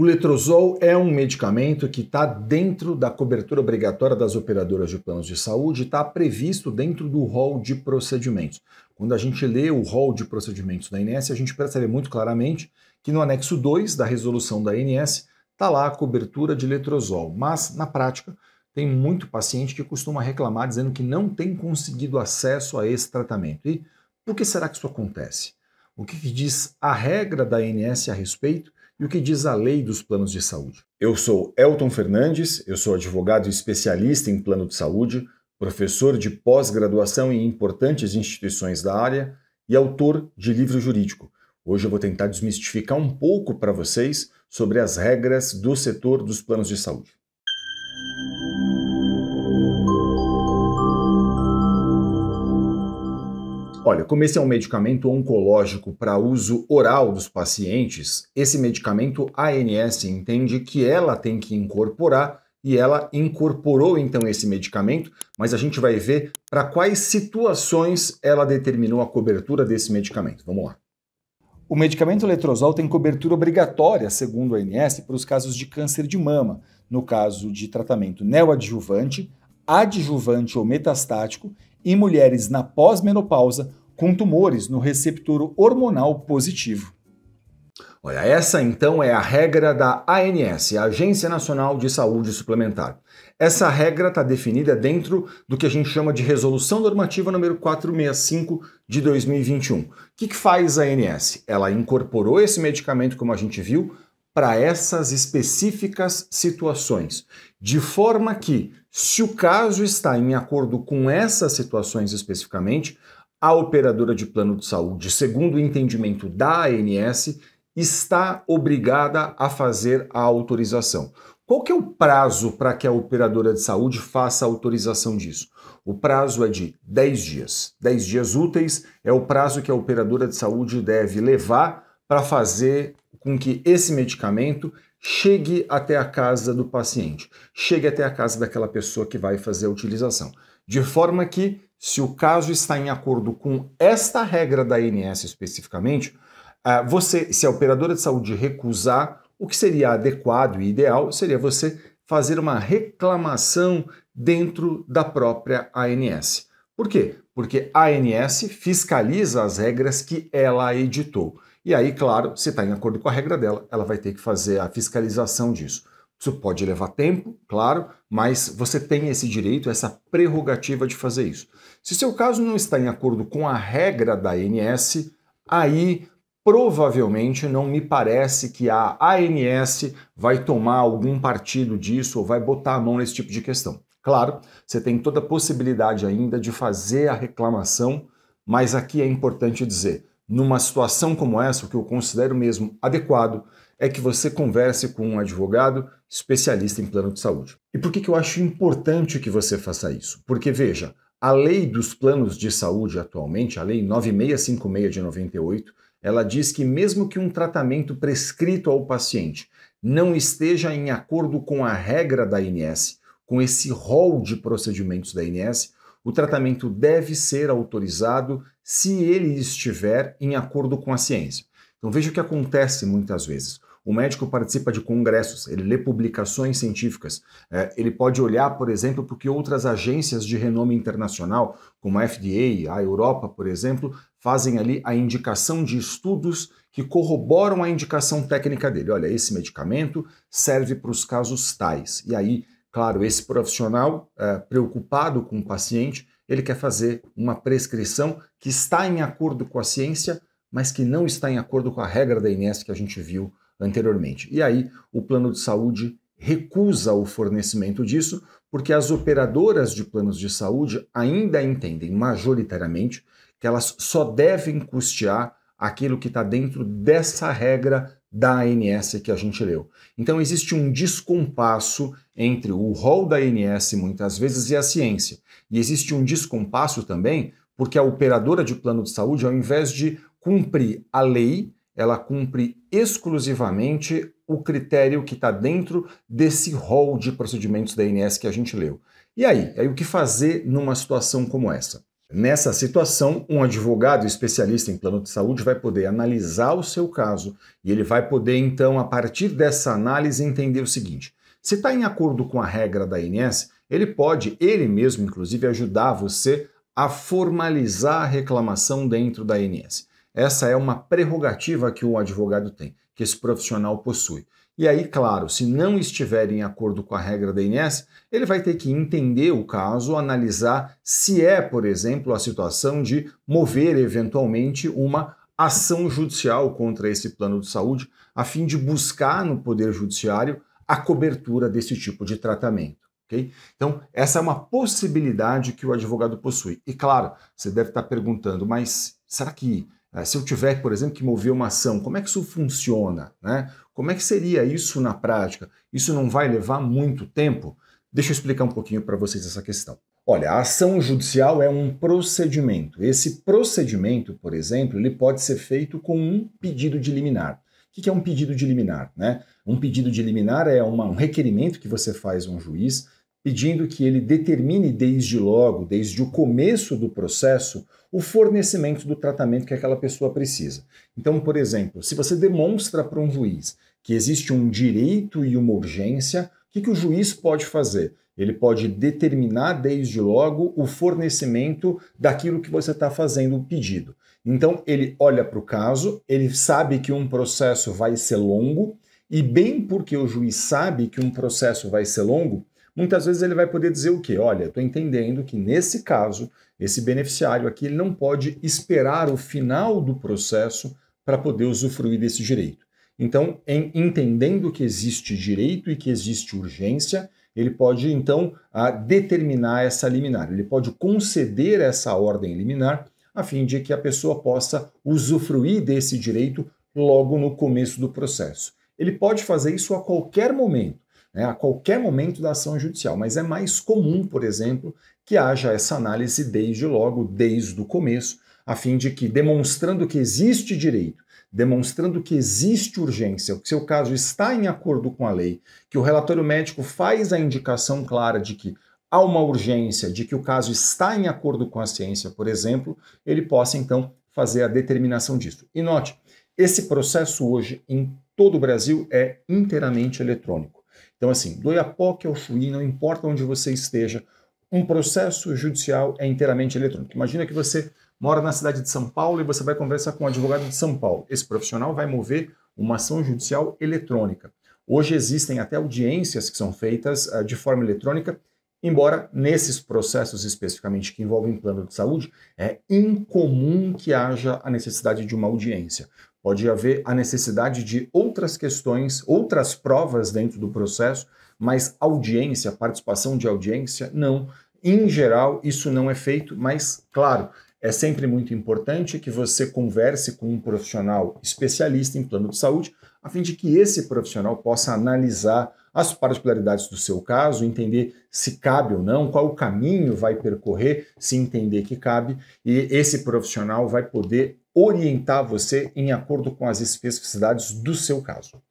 O letrozol é um medicamento que está dentro da cobertura obrigatória das operadoras de planos de saúde, está previsto dentro do rol de procedimentos. Quando a gente lê o rol de procedimentos da ANS, a gente percebe muito claramente que no anexo 2 da resolução da ANS está lá a cobertura de letrozol, mas na prática tem muito paciente que costuma reclamar dizendo que não tem conseguido acesso a esse tratamento. E por que será que isso acontece? O que diz a regra da ANS a respeito e o que diz a lei dos planos de saúde? Eu sou Elton Fernandes, eu sou advogado especialista em plano de saúde, professor de pós-graduação em importantes instituições da área e autor de livro jurídico. Hoje eu vou tentar desmistificar um pouco para vocês sobre as regras do setor dos planos de saúde. Olha, como esse é um medicamento oncológico para uso oral dos pacientes, esse medicamento a ANS entende que ela tem que incorporar e ela incorporou então esse medicamento, mas a gente vai ver para quais situações ela determinou a cobertura desse medicamento. Vamos lá. O medicamento letrozol tem cobertura obrigatória, segundo a ANS, para os casos de câncer de mama, no caso de tratamento neoadjuvante, adjuvante ou metastático, em mulheres na pós-menopausa com tumores no receptor hormonal positivo. Olha, essa então é a regra da ANS, a Agência Nacional de Saúde Suplementar. Essa regra está definida dentro do que a gente chama de Resolução Normativa número 465 de 2021. O que faz a ANS? Ela incorporou esse medicamento, como a gente viu, para essas específicas situações, de forma que, se o caso está em acordo com essas situações especificamente, a operadora de plano de saúde, segundo o entendimento da ANS, está obrigada a fazer a autorização. Qual que é o prazo para que a operadora de saúde faça a autorização disso? O prazo é de 10 dias. 10 dias úteis é o prazo que a operadora de saúde deve levar para fazer com que esse medicamento chegue até a casa do paciente, chegue até a casa daquela pessoa que vai fazer a utilização. De forma que, se o caso está em acordo com esta regra da ANS especificamente, se a operadora de saúde recusar, o que seria adequado e ideal seria você fazer uma reclamação dentro da própria ANS. Por quê? Porque a ANS fiscaliza as regras que ela editou. E aí, claro, se está em acordo com a regra dela, ela vai ter que fazer a fiscalização disso. Isso pode levar tempo, claro, mas você tem esse direito, essa prerrogativa de fazer isso. Se seu caso não está em acordo com a regra da ANS, aí provavelmente não me parece que a ANS vai tomar algum partido disso ou vai botar a mão nesse tipo de questão. Claro, você tem toda a possibilidade ainda de fazer a reclamação, mas aqui é importante dizer, numa situação como essa, o que eu considero mesmo adequado é que você converse com um advogado especialista em plano de saúde. E por que eu acho importante que você faça isso? Porque, veja, a lei dos planos de saúde atualmente, a lei 9656 de 98, ela diz que mesmo que um tratamento prescrito ao paciente não esteja em acordo com a regra da ANS, com esse rol de procedimentos da ANS, o tratamento deve ser autorizado se ele estiver em acordo com a ciência. Então veja o que acontece muitas vezes. O médico participa de congressos, ele lê publicações científicas, ele pode olhar, por exemplo, porque outras agências de renome internacional, como a FDA, a Europa, por exemplo, fazem ali a indicação de estudos que corroboram a indicação técnica dele. Olha, esse medicamento serve para os casos tais. E aí, claro, esse profissional preocupado com o paciente, ele quer fazer uma prescrição que está em acordo com a ciência, mas que não está em acordo com a regra da ANS que a gente viu anteriormente. E aí, o plano de saúde recusa o fornecimento disso, porque as operadoras de planos de saúde ainda entendem, majoritariamente, que elas só devem custear aquilo que está dentro dessa regra da ANS que a gente leu. Então existe um descompasso entre o rol da ANS, muitas vezes, e a ciência. E existe um descompasso também porque a operadora de plano de saúde, ao invés de cumprir a lei, ela cumpre exclusivamente o critério que está dentro desse rol de procedimentos da ANS que a gente leu. E aí o que fazer numa situação como essa? Nessa situação, um advogado especialista em plano de saúde vai poder analisar o seu caso e ele vai poder, então, a partir dessa análise, entender o seguinte: se está em acordo com a regra da ANS, ele pode, ele mesmo, inclusive, ajudar você a formalizar a reclamação dentro da ANS. Essa é uma prerrogativa que o advogado tem, que esse profissional possui. E aí, claro, se não estiver em acordo com a regra da ANS, ele vai ter que entender o caso, analisar se é, por exemplo, a situação de mover eventualmente uma ação judicial contra esse plano de saúde, a fim de buscar no Poder Judiciário a cobertura desse tipo de tratamento. Okay? Então, essa é uma possibilidade que o advogado possui. E claro, você deve estar perguntando, mas será que se eu tiver, por exemplo, que mover uma ação, como é que isso funciona, né? Como é que seria isso na prática? Isso não vai levar muito tempo? Deixa eu explicar um pouquinho para vocês essa questão. Olha, a ação judicial é um procedimento. Esse procedimento, por exemplo, ele pode ser feito com um pedido de liminar. O que é um pedido de liminar, né? Um pedido de liminar é um requerimento que você faz a um juiz pedindo que ele determine desde logo, desde o começo do processo, o fornecimento do tratamento que aquela pessoa precisa. Então, por exemplo, se você demonstra para um juiz que existe um direito e uma urgência, o que o juiz pode fazer? Ele pode determinar desde logo o fornecimento daquilo que você está fazendo o pedido. Então, ele olha para o caso, ele sabe que um processo vai ser longo, e bem porque o juiz sabe que um processo vai ser longo, muitas vezes ele vai poder dizer o quê? Olha, estou entendendo que nesse caso, esse beneficiário aqui ele não pode esperar o final do processo para poder usufruir desse direito. Então, entendendo que existe direito e que existe urgência, ele pode, então, determinar essa liminar. Ele pode conceder essa ordem liminar a fim de que a pessoa possa usufruir desse direito logo no começo do processo. Ele pode fazer isso a qualquer momento, né, a qualquer momento da ação judicial, mas é mais comum, por exemplo, que haja essa análise desde logo, desde o começo, a fim de que, demonstrando que existe direito, demonstrando que existe urgência, que seu caso está em acordo com a lei, que o relatório médico faz a indicação clara de que há uma urgência, de que o caso está em acordo com a ciência, por exemplo, ele possa, então, fazer a determinação disso. E note, esse processo hoje, em todo o Brasil, é inteiramente eletrônico. Então, assim, do Oiapoque ao Chuí, não importa onde você esteja, um processo judicial é inteiramente eletrônico. Imagina que você mora na cidade de São Paulo e você vai conversar com um advogado de São Paulo. Esse profissional vai mover uma ação judicial eletrônica. Hoje existem até audiências que são feitas de forma eletrônica, embora nesses processos especificamente que envolvem plano de saúde, é incomum que haja a necessidade de uma audiência. Pode haver a necessidade de outras questões, outras provas dentro do processo, mas audiência, participação de audiência, não. Em geral, isso não é feito, mas, claro, é sempre muito importante que você converse com um profissional especialista em plano de saúde, a fim de que esse profissional possa analisar as particularidades do seu caso, entender se cabe ou não, qual o caminho vai percorrer, se entender que cabe, e esse profissional vai poder orientar você em acordo com as especificidades do seu caso.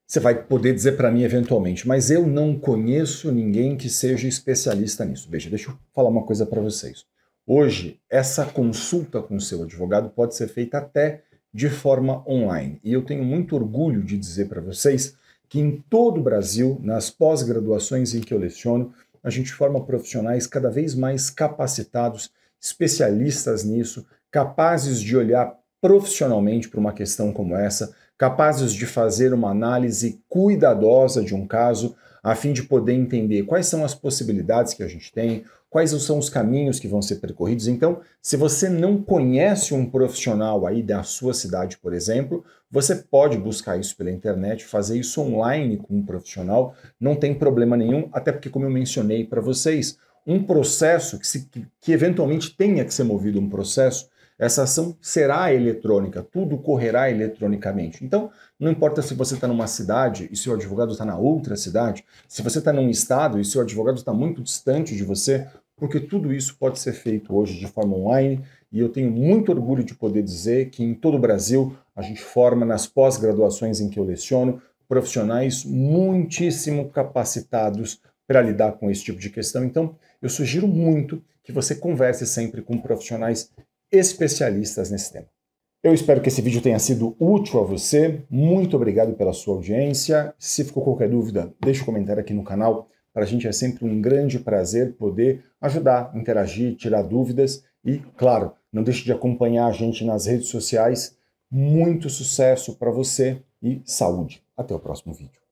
Você vai poder dizer para mim eventualmente, mas eu não conheço ninguém que seja especialista nisso. Veja, deixa eu falar uma coisa para vocês. Hoje, essa consulta com o seu advogado pode ser feita até de forma online. E eu tenho muito orgulho de dizer para vocês que em todo o Brasil, nas pós-graduações em que eu leciono, a gente forma profissionais cada vez mais capacitados, especialistas nisso, capazes de olhar profissionalmente para uma questão como essa, capazes de fazer uma análise cuidadosa de um caso, a fim de poder entender quais são as possibilidades que a gente tem, quais são os caminhos que vão ser percorridos. Então, se você não conhece um profissional aí da sua cidade, por exemplo, você pode buscar isso pela internet, fazer isso online com um profissional, não tem problema nenhum, até porque, como eu mencionei para vocês, um processo que eventualmente tenha que ser movido um processo, essa ação será eletrônica, tudo correrá eletronicamente. Então, não importa se você está numa cidade e seu advogado está na outra cidade, se você está num estado e seu advogado está muito distante de você, porque tudo isso pode ser feito hoje de forma online, e eu tenho muito orgulho de poder dizer que em todo o Brasil a gente forma nas pós-graduações em que eu leciono profissionais muitíssimo capacitados para lidar com esse tipo de questão. Então, eu sugiro muito que você converse sempre com profissionais especialistas nesse tema. Eu espero que esse vídeo tenha sido útil a você. Muito obrigado pela sua audiência. Se ficou qualquer dúvida, deixa um comentário aqui no canal. Para a gente é sempre um grande prazer poder ajudar, interagir, tirar dúvidas. E, claro, não deixe de acompanhar a gente nas redes sociais. Muito sucesso para você e saúde. Até o próximo vídeo.